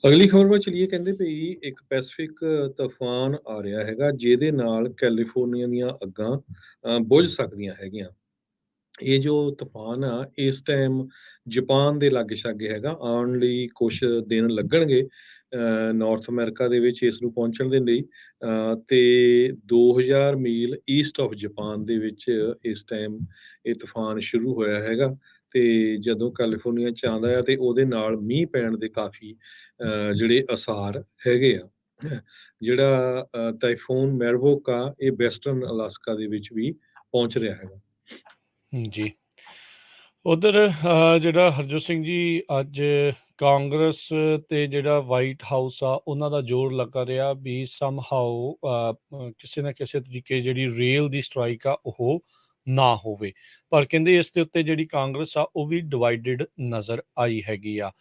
ਅਗਲੀ ਖਬਰ ਵੱਲ ਚਲੀਏ। ਕਹਿੰਦੇ ਭਈ ਇੱਕ ਪੈਸੀਫਿਕ ਤੂਫਾਨ ਆ ਰਿਹਾ ਹੈਗਾ, ਜਿਹਦੇ ਨਾਲ ਕੈਲੀਫੋਰਨੀਆ ਦੀਆਂ ਅੱਗਾਂ ਬੁਝ ਸਕਦੀਆਂ ਹੈਗੀਆਂ। ਇਹ ਜੋ ਤੂਫਾਨ ਆ, ਇਸ ਟਾਈਮ ਜਾਪਾਨ ਦੇ ਲਾਗੇ-ਛਾਗੇ ਹੈਗਾ। ਆਉਣ ਲਈ ਕੁਛ ਦਿਨ ਲੱਗਣਗੇ ਨਾਰਥ ਅਮਰੀਕਾ ਦੇ ਵਿੱਚ ਇਸ ਨੂੰ ਪਹੁੰਚਣ ਦੇ ਲਈ। ਤੇ 2000 ਮੀਲ ਈਸਟ ਆਫ ਜਾਪਾਨ ਦੇ ਵਿੱਚ ਇਸ ਟਾਈਮ ਇਹ ਤੂਫਾਨ ਸ਼ੁਰੂ ਹੋਇਆ ਹੈਗਾ। ਤੇ ਜਦੋਂ ਕੈਲੀਫੋਰਨੀਆ 'ਚ ਆਉਂਦਾ ਆ ਤੇ ਉਹਦੇ ਨਾਲ ਮੀਂਹ ਪੈਣ ਦੇ ਕਾਫੀ ਜਿਹੜੇ ਆਸਾਰ ਹੈਗੇ ਆ। ਜਿਹੜਾ ਟਾਈਫੂਨ ਮੈਰਵੋਕ ਆ, ਇਹ ਵੈਸਟਰਨ ਅਲਾਸਕਾ ਦੇ ਵਿੱਚ ਵੀ ਪਹੁੰਚ ਰਿਹਾ ਹੈਗਾ। ਜੀ। ਉਧਰ ਜਿਹੜਾ ਹਰਜੋਤ ਸਿੰਘ ਜੀ, ਅੱਜ ਕਾਂਗਰਸ ਤੇ ਜਿਹੜਾ ਵਾਈਟ ਹਾਊਸ ਆ, ਉਹਨਾਂ ਦਾ ਜ਼ੋਰ ਲੱਗਾ ਰਿਹਾ ਵੀ ਸਮਹਾਓ ਕਿਸੇ ਨਾ ਕਿਸੇ ਤਰੀਕੇ ਜਿਹੜੀ ਰੇਲ ਦੀ ਸਟ੍ਰਾਈਕ ਆ ਉਹ ਨਾ ਹੋਵੇ। ਪਰ ਕਹਿੰਦੇ ਇਸ ਦੇ ਉੱਤੇ ਜਿਹੜੀ ਕਾਂਗਰਸ ਆ ਉਹ ਵੀ ਡਿਵਾਈਡਡ ਨਜ਼ਰ ਆਈ ਹੈਗੀ ਆ।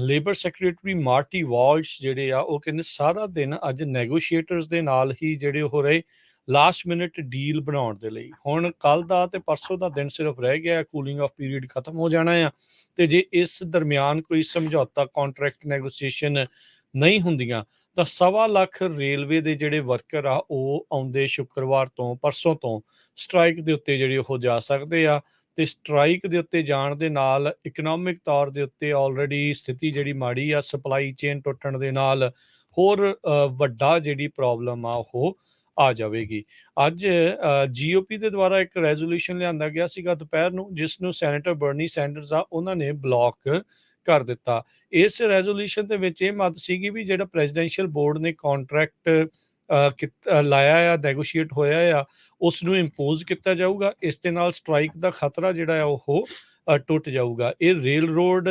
ਲੇਬਰ ਸੈਕਟਰੀ ਮਾਰਟੀ ਵਾਲਸ਼ ਜਿਹੜੇ ਆ ਉਹ ਕਹਿੰਦੇ ਸਾਰਾ ਦਿਨ ਅੱਜ ਨੈਗੋਸ਼ੀਏਟਰਸ ਦੇ ਨਾਲ ਹੀ ਜਿਹੜੇ ਉਹ ਰਹੇ ਲਾਸਟ ਮਿਨਟ ਡੀਲ ਬਣਾਉਣ ਦੇ ਲਈ। ਹੁਣ ਕੱਲ੍ਹ ਦਾ ਤੇ ਪਰਸੋਂ ਦਾ ਦਿਨ ਸਿਰਫ ਰਹਿ ਗਿਆ, ਕੂਲਿੰਗ ਆਫ ਪੀਰੀਅਡ ਖਤਮ ਹੋ ਜਾਣਾ ਆ। ਤੇ ਜੇ ਇਸ ਦਰਮਿਆਨ ਕੋਈ ਸਮਝੌਤਾ ਕਾਂਟਰੈਕਟ ਨੈਗੋਸੀਏਸ਼ਨ ਨਹੀਂ ਹੁੰਦੀਆਂ ਤਾਂ 1.25 ਲੱਖ ਰੇਲਵੇ ਦੇ ਜਿਹੜੇ ਵਰਕਰ ਆ ਉਹ ਆਉਂਦੇ ਸ਼ੁੱਕਰਵਾਰ ਤੋਂ, ਪਰਸੋਂ ਤੋਂ ਸਟ੍ਰਾਈਕ ਦੇ ਉੱਤੇ ਜਿਹੜੇ ਉਹ ਜਾ ਸਕਦੇ ਆ। ਤੇ ਸਟ੍ਰਾਈਕ ਦੇ ਉੱਤੇ ਜਾਣ ਦੇ ਨਾਲ ਇਕਨੋਮਿਕ ਤੌਰ ਦੇ ਉੱਤੇ ਆਲਰੇਡੀ ਸਥਿਤੀ ਜਿਹੜੀ ਮਾੜੀ ਆ, ਸਪਲਾਈ ਚੇਨ ਟੁੱਟਣ ਦੇ ਨਾਲ ਹੋਰ ਵੱਡਾ ਜਿਹੜੀ ਪ੍ਰੋਬਲਮ ਆ ਉਹ ਆ ਜਾਵੇਗੀ। ਅੱਜ GOP ਦੇ ਦੁਆਰਾ ਇੱਕ ਰੈਜ਼ੋਲੂਸ਼ਨ ਲਿਆਂਦਾ ਗਿਆ ਸੀਗਾ ਦੁਪਹਿਰ ਨੂੰ, ਜਿਸ ਨੂੰ ਸੈਨੇਟਰ ਬਰਨੀ ਸੈਂਡਰਸ ਆ ਉਹਨਾਂ ਨੇ ਬਲੌਕ ਕਰ ਦਿੱਤਾ। ਇਸ ਰੈਜ਼ੋਲੂਸ਼ਨ ਦੇ ਵਿੱਚ ਇਹ ਮੱਤ ਸੀਗੀ ਵੀ ਜਿਹੜਾ ਪ੍ਰੈਜ਼ੀਡੈਂਸ਼ੀਅਲ ਬੋਰਡ ਨੇ ਕਾਂਟਰੈਕਟ ਲਾਇਆ ਆ, ਨੈਗੋਸ਼ੀਏਟ ਹੋਇਆ ਆ, ਉਸ ਨੂੰ ਇੰਪੋਜ਼ ਕੀਤਾ ਜਾਊਗਾ। ਇਸ ਦੇ ਨਾਲ ਸਟ੍ਰਾਈਕ ਦਾ ਖਤਰਾ ਜਿਹੜਾ ਆ ਉਹ ਟੁੱਟ ਜਾਊਗਾ। ਇਹ ਰੇਲ ਰੋਡ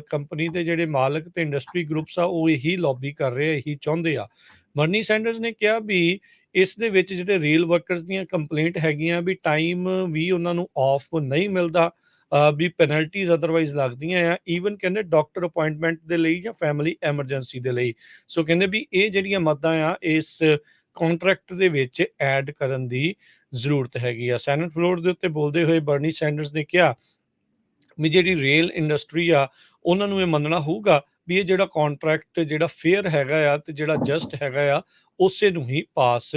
ਕੰਪਨੀ ਦੇ ਜਿਹੜੇ ਮਾਲਕ ਤੇ ਇੰਡਸਟਰੀ ਗਰੁੱਪਸ ਆ ਉਹ ਇਹੀ ਲੌਬੀ ਕਰ ਰਹੇ ਆ, ਇਹੀ ਚਾਹੁੰਦੇ ਆ। ਬਰਨੀ ਸੈਂਡਰਸ ਨੇ ਕਿਹਾ ਵੀ ਇਸ ਦੇ ਵਿੱਚ ਜਿਹੜੇ ਰੇਲ ਵਰਕਰਸ ਦੀਆਂ ਕੰਪਲੇਂਟ ਹੈਗੀਆਂ ਵੀ ਟਾਈਮ ਵੀ ਉਹਨਾਂ ਨੂੰ ਆਫ ਨਹੀਂ ਮਿਲਦਾ, ਵੀ ਪੈਨਲਟੀਜ਼ ਅਦਰਵਾਈਜ਼ ਲੱਗਦੀਆਂ ਆ, ਈਵਨ ਕਹਿੰਦੇ ਡਾਕਟਰ ਅਪਾਇੰਟਮੈਂਟ ਦੇ ਲਈ ਜਾਂ ਫੈਮਿਲੀ ਐਮਰਜੈਂਸੀ ਦੇ ਲਈ। ਸੋ ਕਹਿੰਦੇ ਵੀ ਇਹ ਜਿਹੜੀਆਂ ਮੱਦਾਂ ਆ ਇਸ ਕਾਂਟਰੈਕਟ ਦੇ ਵਿੱਚ ਐਡ ਕਰਨ ਦੀ ਜ਼ਰੂਰਤ ਹੈਗੀ ਆ। ਸੈਨੇਟ ਫਲੋਰ ਦੇ ਉੱਤੇ ਬੋਲਦੇ ਹੋਏ ਬਰਨੀ ਸੈਂਡਰਸ ਨੇ ਕਿਹਾ ਵੀ ਜਿਹੜੀ ਰੇਲ ਇੰਡਸਟਰੀ ਆ ਉਹਨਾਂ ਨੂੰ ਇਹ ਮੰਨਣਾ ਹੋਊਗਾ ਵੀ ਇਹ ਜਿਹੜਾ ਕਾਂਟਰੈਕਟ ਜਿਹੜਾ ਫੇਅਰ ਹੈਗਾ ਆ ਤੇ ਜਿਹੜਾ ਜਸਟ ਹੈਗਾ ਆ ਉਸੇ ਨੂੰ ਹੀ ਪਾਸ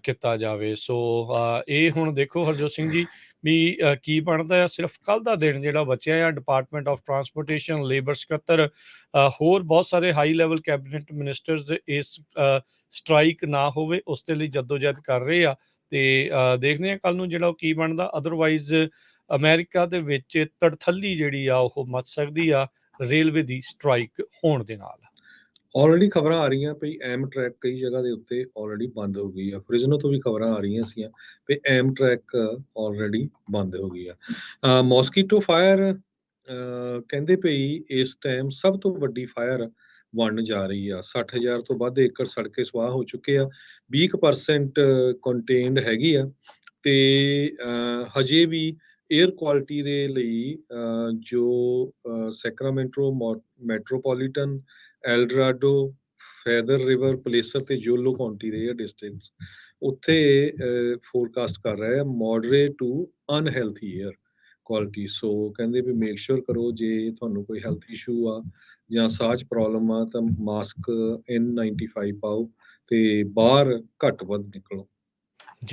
ਕੀਤਾ ਜਾਵੇ। ਸੋ ਇਹ ਹੁਣ ਦੇਖੋ ਹਰਜੋਤ ਸਿੰਘ ਜੀ ਵੀ ਕੀ ਬਣਦਾ ਆ। ਸਿਰਫ ਕੱਲ੍ਹ ਦਾ ਦਿਨ ਜਿਹੜਾ ਬਚਿਆ ਆ, ਡਿਪਾਰਟਮੈਂਟ ਆਫ ਟਰਾਂਸਪੋਰਟੇਸ਼ਨ, ਲੇਬਰ ਸਕੱਤਰ, ਹੋਰ ਬਹੁਤ ਸਾਰੇ ਹਾਈ ਲੈਵਲ ਕੈਬਨਿਟ ਮਿਨਿਸਟਰਸ ਇਸ ਸਟ੍ਰਾਈਕ ਨਾ ਹੋਵੇ ਉਸ ਦੇ ਲਈ ਜੱਦੋਜਹਿਦ ਕਰ ਰਹੇ ਆ। ਤੇ ਦੇਖਦੇ ਆ ਕੱਲ੍ਹ ਨੂੰ ਜਿਹੜਾ ਉਹ ਕੀ ਬਣਦਾ। ਅਦਰਵਾਈਜ਼ ਅਮਰੀਕਾ ਦੇ ਵਿੱਚ ਤੜਥੱਲੀ ਜਿਹੜੀ ਆ ਉਹ ਮਚ ਸਕਦੀ ਆ ਰੇਲਵੇ ਦੀ ਸਟ੍ਰਾਈਕ ਹੋਣ ਦੇ ਨਾਲ। ਆਲਰੇਡੀ ਖਬਰਾਂ ਆ ਰਹੀਆਂ ਪਈ ਐਮਟਰੈਕ ਕਈ ਜਗ੍ਹਾ ਦੇ ਉੱਤੇ ਆਲਰੇਡੀ ਬੰਦ ਹੋ ਗਈ ਆ। ਫ੍ਰਿਜ਼ਨੋ ਤੋਂ ਵੀ ਖਬਰਾਂ ਆ ਰਹੀਆਂ ਸੀਗੀਆਂ ਵੀ ਐਮਟਰੈਕ ਆਲਰੇਡੀ ਬੰਦ ਹੋ ਗਈ ਆ। ਮੋਸਕੀਟੋ ਫਾਇਰ ਕਹਿੰਦੇ ਪਈ ਇਸ ਟਾਈਮ ਸਭ ਤੋਂ ਵੱਡੀ ਫਾਇਰ ਬਣਨ ਜਾ ਰਹੀ ਆ। 60,000 ਤੋਂ ਵੱਧ ਏਕੜ ਸੜ ਕੇ ਸੁਆਹ ਹੋ ਚੁੱਕੇ ਆ। 20% ਕੰਟੇਨਡ ਹੈਗੀ ਆ। ਤੇ ਹਜੇ ਵੀ ਏਅਰ ਕੁਆਲਿਟੀ ਦੇ ਲਈ ਜੋ Sacramento Metropolitan, El Dorado, Feather River, Placer ਤੇ ਜੋਲੋ ਕਾਉਂਟੀ ਦੇ ਡਿਸਟ੍ਰਿਕਟਸ ਉੱਥੇ ਫੋਰਕਾਸਟ ਕਰ ਰਿਹਾ ਹੈ moderate to unhealthy air quality. So ਕਹਿੰਦੇ ਵੀ ਮੇਕ ਸ਼ੋਰ ਕਰੋ ਜੇ ਤੁਹਾਨੂੰ ਕੋਈ ਹੈਲਥ ਇਸ਼ੂ ਆ ਜਾਂ ਸਾਹ 'ਚ ਪ੍ਰੋਬਲਮ ਆ ਤਾਂ ਮਾਸਕ N95 ਪਾਓ ਤੇ ਬਾਹਰ ਘੱਟ ਵੱਧ ਨਿਕਲੋ।